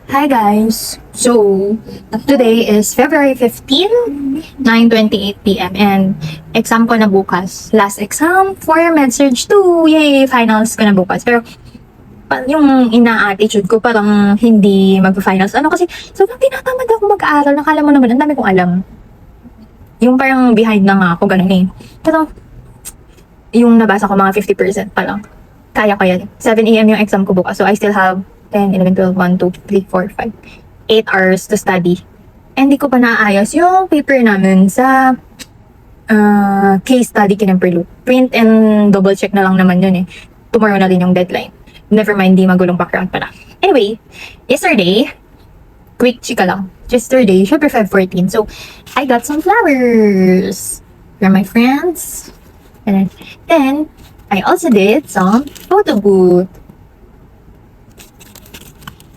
Hi guys! So, today is February 15, 9:28 p.m. and exam ko na bukas. Last exam for MedSurg 2. Yay! Finals ko na bukas. Pero, yung ina-attitude ko parang hindi mag-finals. Ano kasi, sobrang tinatamad ako mag-aaral. Nakala mo naman, ang dami kong alam. Yung parang behind na nga ako, ganun eh. Pero, yung nabasa ko mga 50% pa lang. Kaya ko yan. 7 a.m. yung exam ko bukas. So, I still have 10, 11, 12, 1, 2, 3, 4, 5, 8 hours to study. And di ko pa naayos yung paper namin sa case study kinemperlo. Print and double check na lang naman yun eh. Tomorrow na din yung deadline. Never mind, di magulong background pala. Anyway, yesterday, quick chika lang. Yesterday, syempre Feb 14. So, I got some flowers from my friends. And then, I also did some photo booth.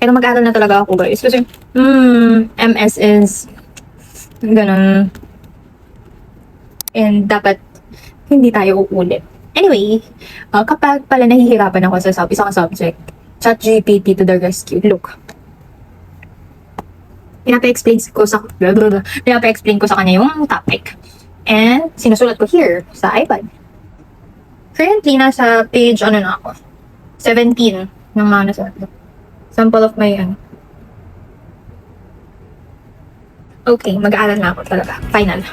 Pero mag-aaral na talaga ako guys. Kasi, MS is ganun. And dapat hindi tayo uulit. Anyway, kapag pala nahihirapan ako sa isang subject, ChatGPT to the rescue. Look. Pinapa-explain ko sa kanya yung topic. And sinusulat ko here sa iPad. Currently, nasa page, na ako? 17 ng mga nasulat ko. Sample of my Okay, mag-aaral na ako talaga. Final.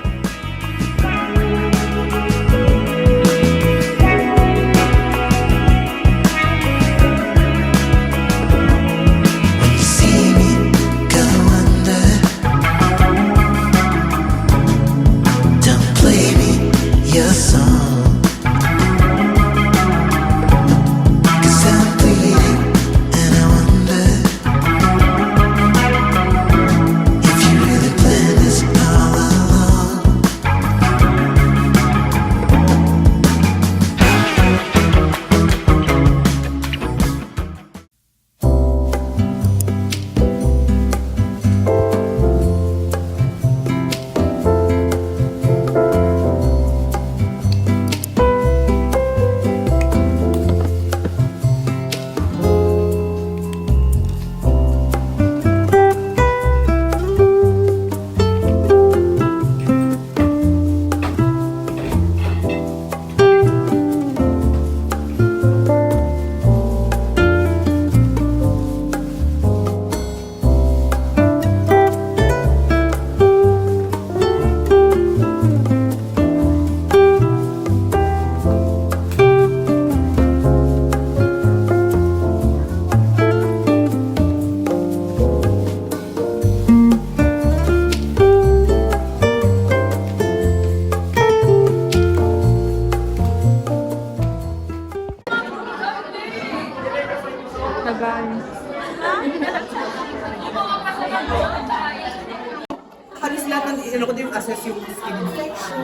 Halos lahat ng ko din yung assess yung skin infection.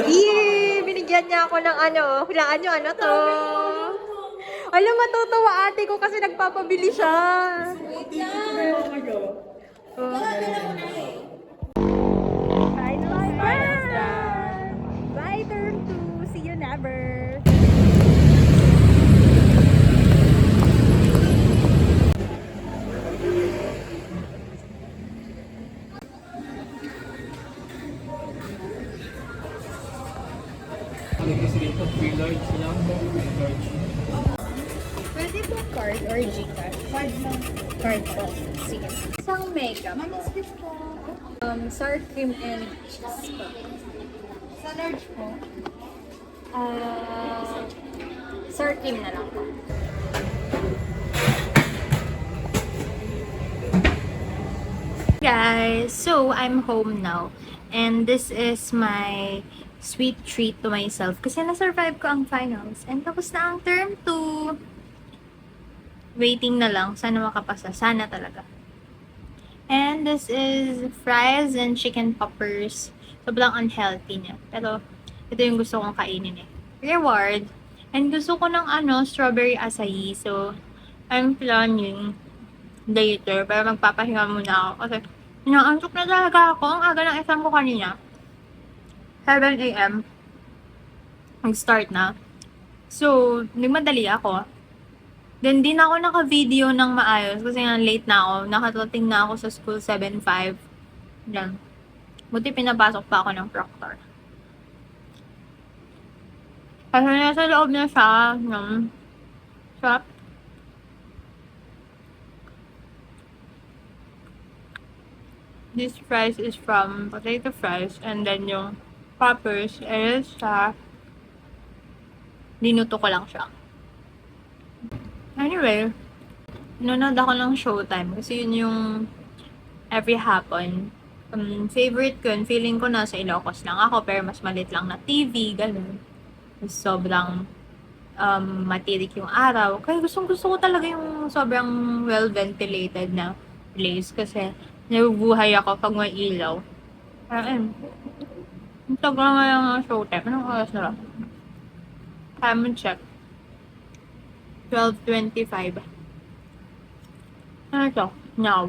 Yee! Binigyan niya ako ng hulaan niyo ano to? Alam, matutuwa ate ko kasi nagpapabili siya. Final round! Bye, turn 2. See you never. Pwede po card or Gcash? Card lang. Card po. Sige. Isang makeup po. Sour cream and cheese po. Sa large po? Sour cream na lang po. Guys, so I'm home now. And this is my sweet treat to myself. Kasi na-survive ko ang finals. And tapos na ang term 2. Waiting na lang. Sana makapasa. Sana talaga. And this is fries and chicken poppers. Sobrang unhealthy niya. Pero ito yung gusto kong kainin eh. Reward. And gusto ko ng strawberry acai. So, I'm planning later. Pero magpapahinga muna ako. Kasi inaantok na talaga ako. Ang aga ng exam ko kanina. 7 a.m. Mag-start na. So, nagmadali ako. Then, di na ako naka-video ng maayos kasi nga late na ako. Nakatating na ako sa school 7:05. Yan. Buti pinapasok pa ako ng proctor. Kasi nasa loob na siya ng shop. This fries is from potato fries and then yung poppers is sa dinuto ko lang siya. Anyway, nanonood ako ng Showtime kasi yun yung every hapon. Favorite ko yun, feeling ko nasa Ilocos lang ako pero mas malit lang na TV, ganun. Sobrang matirik yung araw. Kaya gusto ko talaga yung sobrang well-ventilated na place kasi nabubuhay ako pag may ilaw. Ayun. Ang tagal nga yung Showtime. Anong oras na lang? Time and check. 12:25. Ano ito? Now.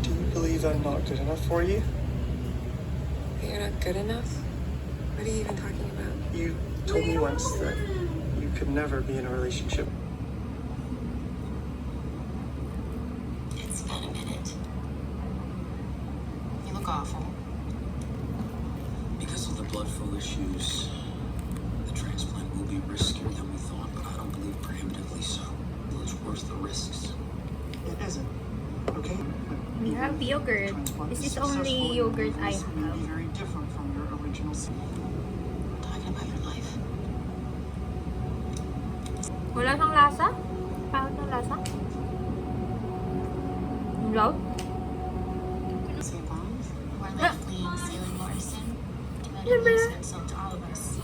Do you believe I'm not good enough for you? You're not good enough? What are you even talking about? You told me once that you could never be in a relationship. It's been a minute. You look awful. Because of the blood flow issues, the transplant will be riskier than we thought, but I don't believe prohibitively so. Well, it's worth the risks. It isn't. Okay? We have yogurt. This is only yogurt I This will have. be very different from your original. I'm talking about your life. Wala siyang lasa? Pangit ng lasa? Loud? Survive. We're like fleeing Celia Morrison. Humanity has been sold to all of us.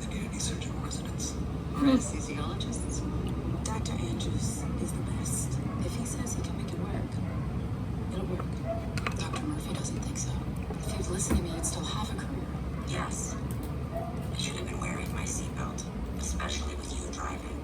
Community surgical residents. Anesthesiologists. Dr. Andrews is the best. If he says he can make it work, it'll work. Dr. Murphy doesn't think so. If you'd listened to me, you'd still have a career. Yes. I should have been wearing my seatbelt, especially with you driving.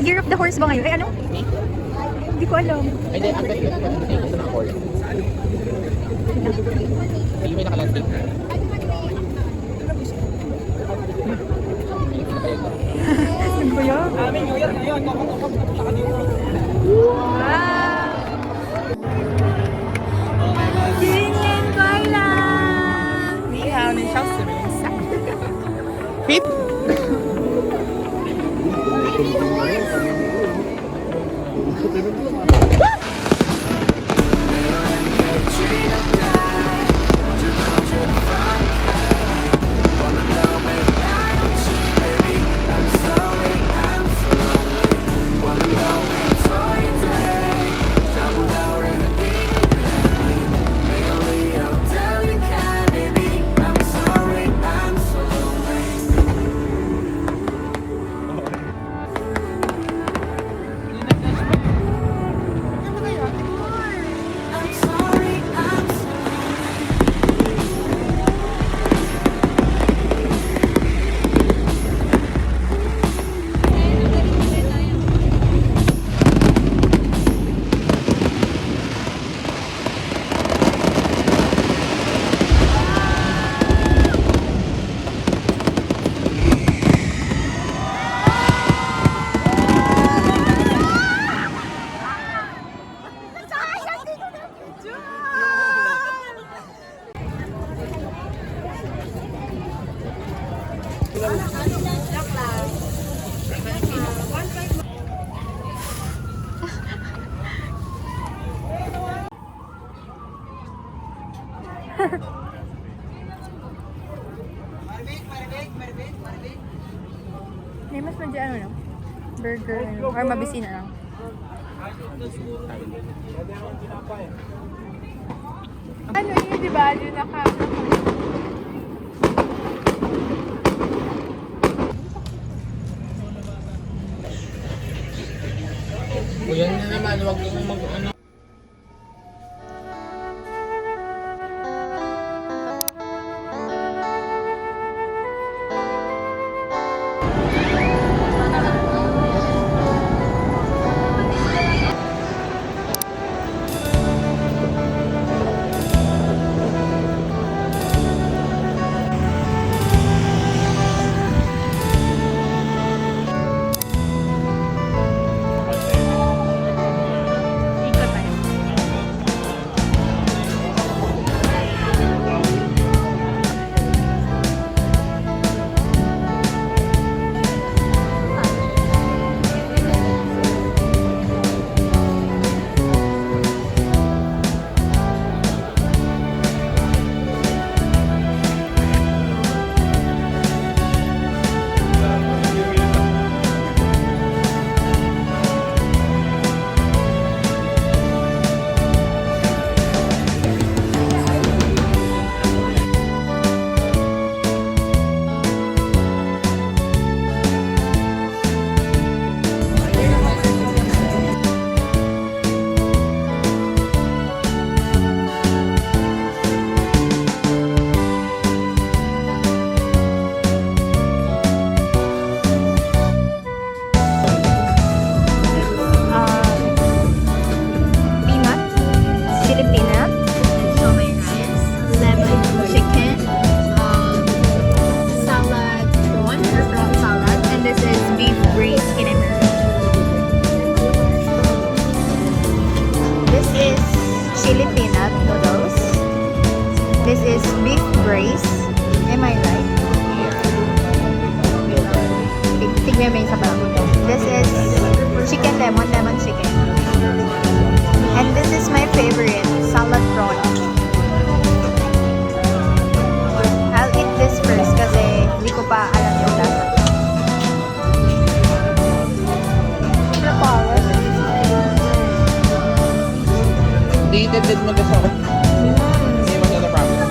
Year of the horse ba ngayon? Ay, ano? Hindi ko alam. Hindi, ang ganda ito ng horse. Hindi may nakalanting. Ano ba yan? May mas medyo ano lang. Burger or mabisi na lang. Ano yun? si Balu O yan na naman, huwag mo ano. Peanut, Filipina, so may rice, lemon chicken, salad prawn or prawn salad, and this is beef braised kinemer. This is chili peanut noodles. This is beef braised. Am I right? Tignan mo yung sabaw. This is chicken lemon chicken. And this is my favorite, salad prawn. I'll eat this first kasi hindi ko pa alam yung lasa. Hindi, deded mo gusto ko. Hindi mo na promise.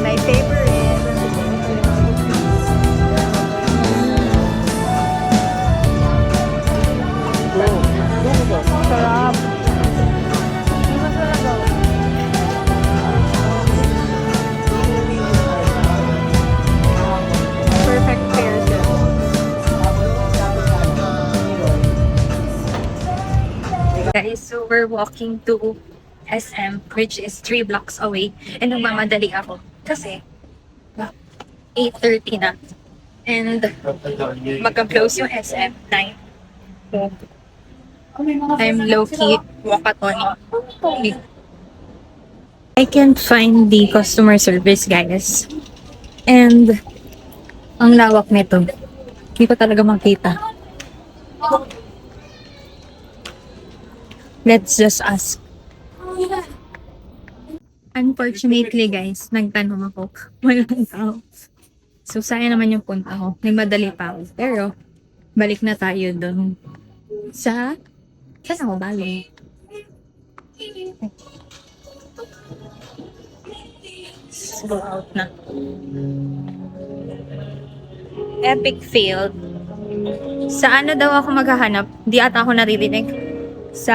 My favorite. Sarap. Perfect pair siya. Guys, so we're walking to SM, which is 3 blocks away. And nagmamadali ako. Kasi, 8:30 na. And magka-close yung SM 9. So, I'm low-key walkathon. I can't find the customer service, guys. And ang lawak nito. Hindi ko talaga makita. Let's just ask. Unfortunately, guys, nagtanong ako. Walang tao. So, sayang naman yung punta ko. Nagmadali pa ako. Pero, balik na tayo doon. Saan ako balik? Let's go out na. Epic fail. Sa ano daw ako maghahanap? Di ata ako naririnig. Sa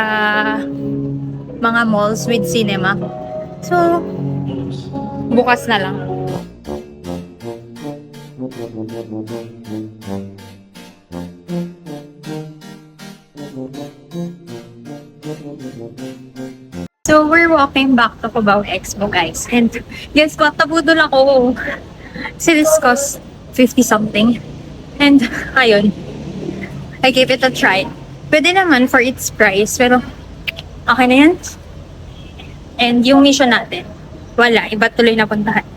mga malls with cinema. So, bukas na lang. So, we're walking back to Cubao Expo, guys. And, guess what? Nabudol ako. So, this cost 50 something. And, ayun. I gave it a try. Pwede naman for its price, pero okay na yan. And yung mission natin, wala. Iba tuloy na puntahan.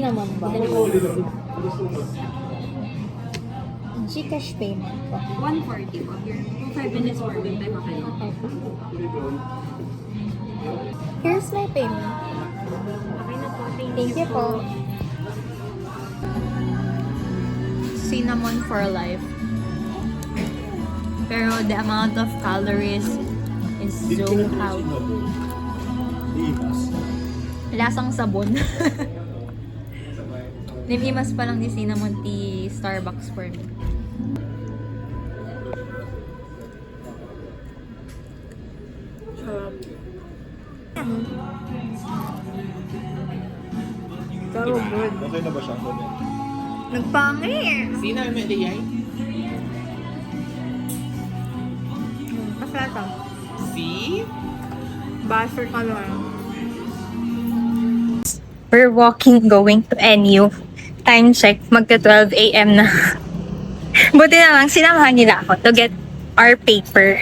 Cinnamon ba? Gcash payment po. 140 po. Your 5 minutes for good time ako kayo. Here's my payment. Okay na po. Thank you po. Cinnamon for life. Pero the amount of calories is so high. Lasang sabon. Nimimas pa lang ni cinnamon tea Starbucks for me. So good. Okay na ba siya? Nagpangi. Sino yung may liyay? Masarap to. See? Bastard ka lang. We're walking going to NU. Time check, magka 12 a.m. na. Buti na lang, sinamahan nila ako to get our paper.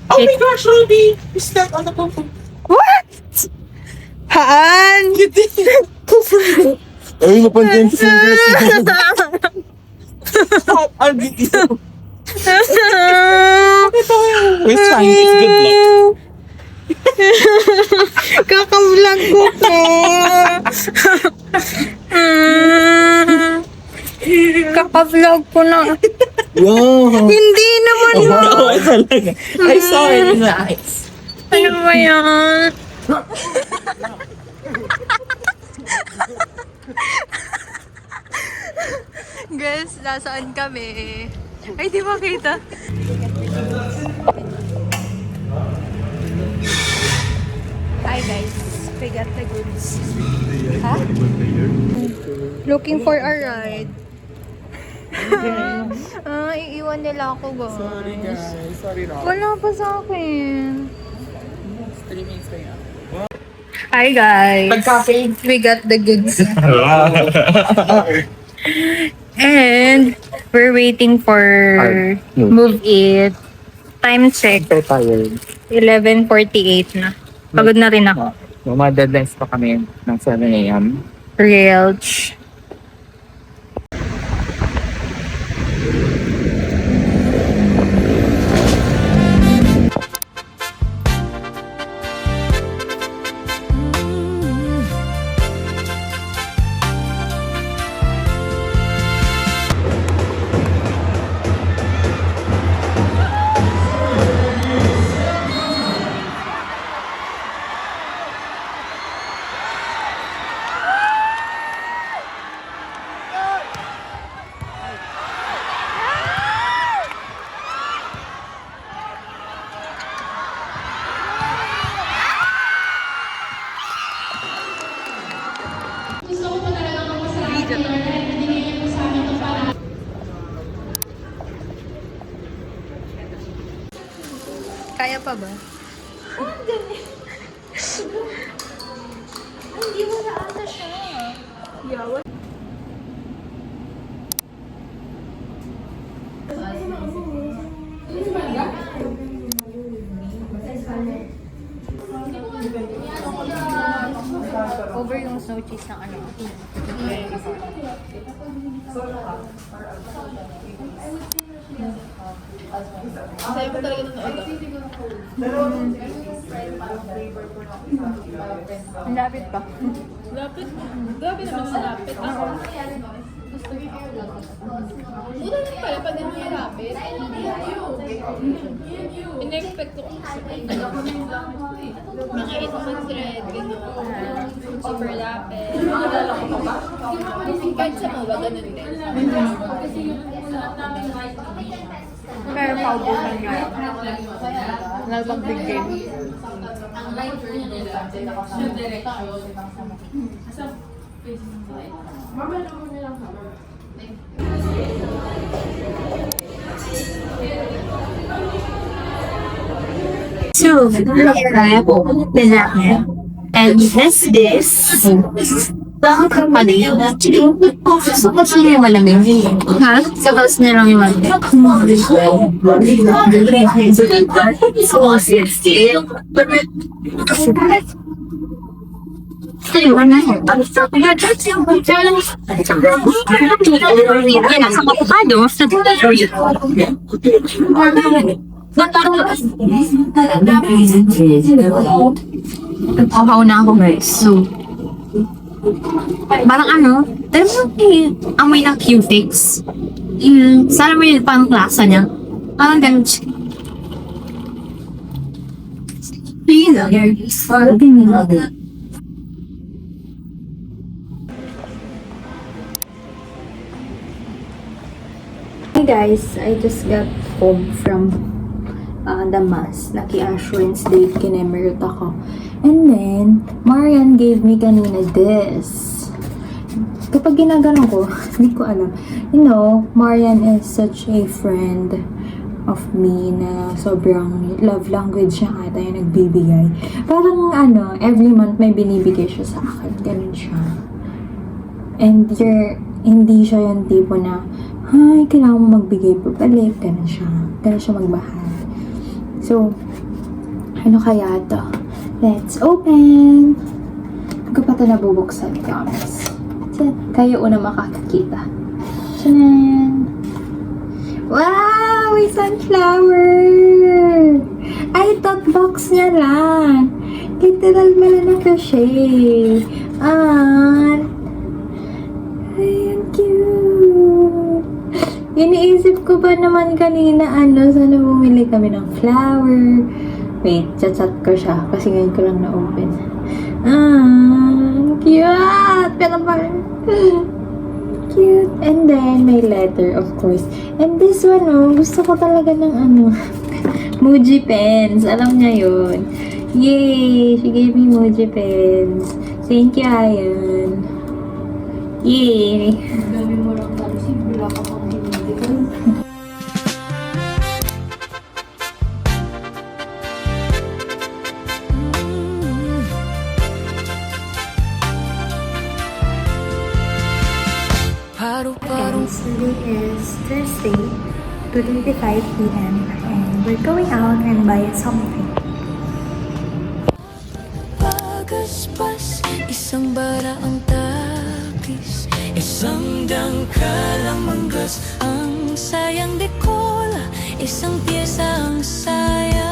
Oh my gosh, Ruby! You stepped on the coffee. What? Haan? Ay, napansin fingers mo. Stop! I'll beat you. We're trying this good luck. Kaka-vlog ko po. Kaka-vlog ko na. Wow! Hindi naman mo. Oh, talaga. I saw it in the eyes. Ano ba yan? Guys, nasaan kami? Ay, di makita. Hi guys, we got the goods. Ha? Looking for a ride. Iiwan nila ako guys. Sorry guys. Sorry Rob. Wala pa sa akin. 3 minutes na yan. Hi guys. Nag-cafe. We got the goods. And we're waiting for Move It. Time check. So tired. 11:48 na. Pagod na rin ako. Mga deadlines pa kami ng 7 a.m. Real. Kaya pa ba? Hindi mo na ata siya. Over yung snow cheese ng ano. Ang lapit pa. Lapit? Grabe naman sa lapit. Ako. Mura lang pala pag ganun yung lapit. In-expect ko kasi. Mga 800, gano'n. Super lapit. Kahit sa mga ganun din. Pero paubusan nga. Nalbang big game. So, and this baka company sa kasi yung malamig. Ha? Sa house na lang yung malamig. So, Nasa kapatado. Nagpapaw na ako guys. So, parang ano, alam mo yung amoy ng Q-Fix. Sana mo yung parang klasa niya. Parang ganun siya. Hey guys, I just got home from the mass. Naki-assurance date kinemerot ako. And then, Marian gave me kanina this. Kapag ginagano ko, hindi ko alam. You know, Marian is such a friend of me na sobrang love language niya ata yung nagbibigay. Parang ano, every month may binibigay siya sa akin. Ganun siya. And hindi siya yung tipo na, ay, kailangan mo magbigay pabalik. Ganun siya. Ganun siya magmahal. So, ano kaya ito? Let's open! Hindi ko pa ito nabubuksan, promise. Kayo una makakakita. Tiyan! Wow! May sunflower! Ay, tot box niya lang. Literal pala na crochet. Ay, ang cute. Iniisip ko pa naman kanina, sana bumili kami ng flower. Wait, chat ko siya kasi ngayon ko lang na-open. Cute! Pero parang cute. And then, may letter, of course. And this one, gusto ko talaga ng Muji pens. Alam niya yun. Yay! She gave me Muji pens. Thank you, Ayan. Yay! Dami mo lang pala. Wala ka pang hindi. Guys, today is Thursday, 2:25 p.m. and we're going out and buy something. Pagaspas, isang bara ang tapis, isang dangkalang manggas ang sayang dekola, isang pyesa ang sayang.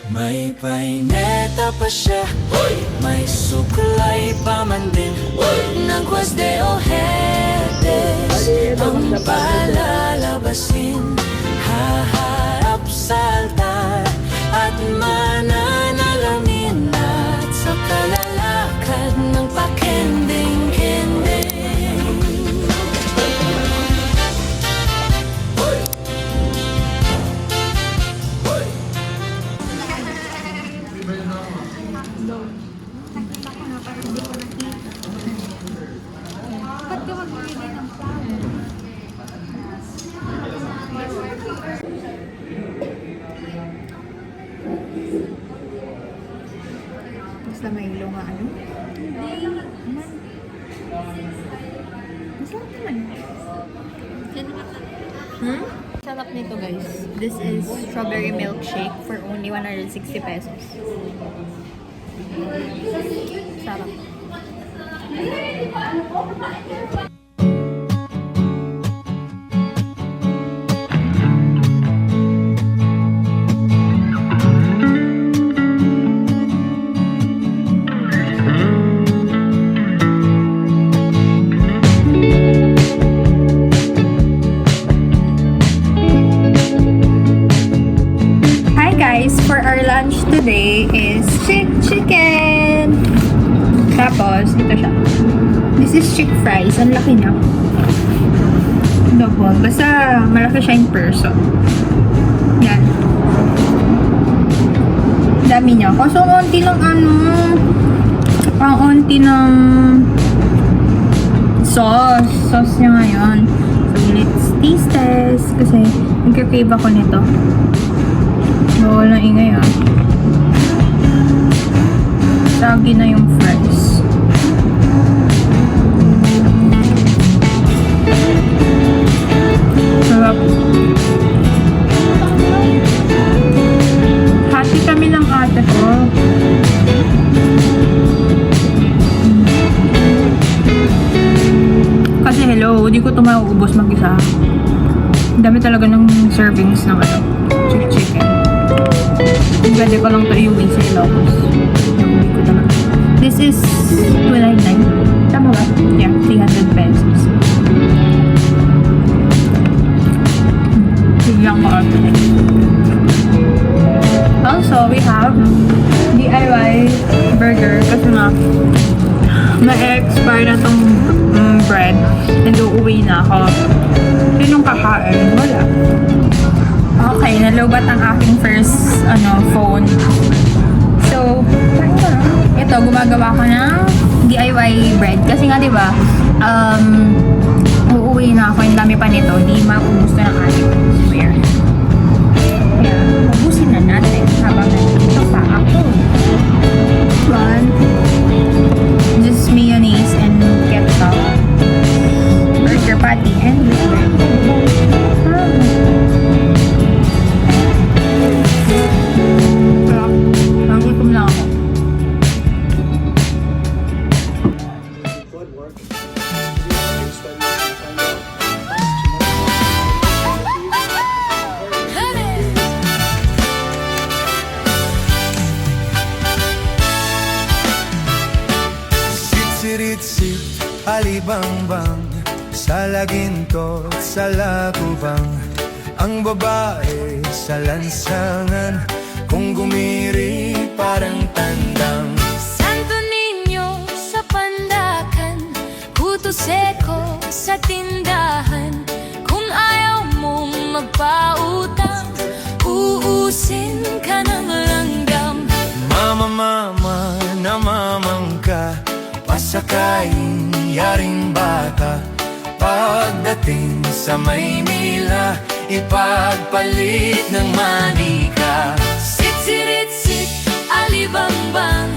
May paineta pa siya, may suklay pa man din, nagwas de ojetes, ang palalabasin, haharap sa altar, at mananalamin at sa kalalakad ng pakending-kending. Basta may ilo nga Masarap naman. Sarap nito guys. This is strawberry milkshake for only 160 pesos. Sarap. For our lunch today is chicken. Tapos, ito siya. This is chick fries. Ang laki niya. Double. Basta malaki siya in person. Yan. Dami niya. Kaso onti ng ang onti ng sauce. Sauce niya ngayon. So, let's taste test. Kasi, nagka-crave ako nito. Bawal na ingay Sagi na yung fries. Sarap. Hati kami ng ate ko. hello, di ko ito mauubos mag-isa. Ang dami talaga ng servings ng ano, chicken. Pwede ko lang ito iuwi sa Ilocos. Iuwi ko talaga. This is 299. Tama ba? Yeah, 300 pesos. Bigyan ko ako. Also, we have DIY burger kasi nga na-expire na tong bread and uuwi na ako. Sinong kakain? Wala. Okay, nalubat ang aking first phone. So, ito, gumagawa ko ng DIY bread. Kasi nga, di ba, uuwi na ako. Yung dami pa nito. Di maubos na ng ating swear. Kaya, ubusin na natin habang nandito pa ako. One, just mayonnaise and ketchup. Burger patty and burger. Nagutom na ako. Blood work. You study and find out. Sitsiritsit, alibangbang, sa laginto, sa lakubang. Ang babae sa lansangan, kung gumiri parang tandang. Santo Niño sa pandakan, Puto Seco sa tindahan. Kung ayaw mong magpautang, uusin ka ng langgam. Mama, mama, namamang ka, pasakayin, yaring bata. Pagdating sa Maynila, ipagpalit ng manika. Sitsiritsit, alibangbang,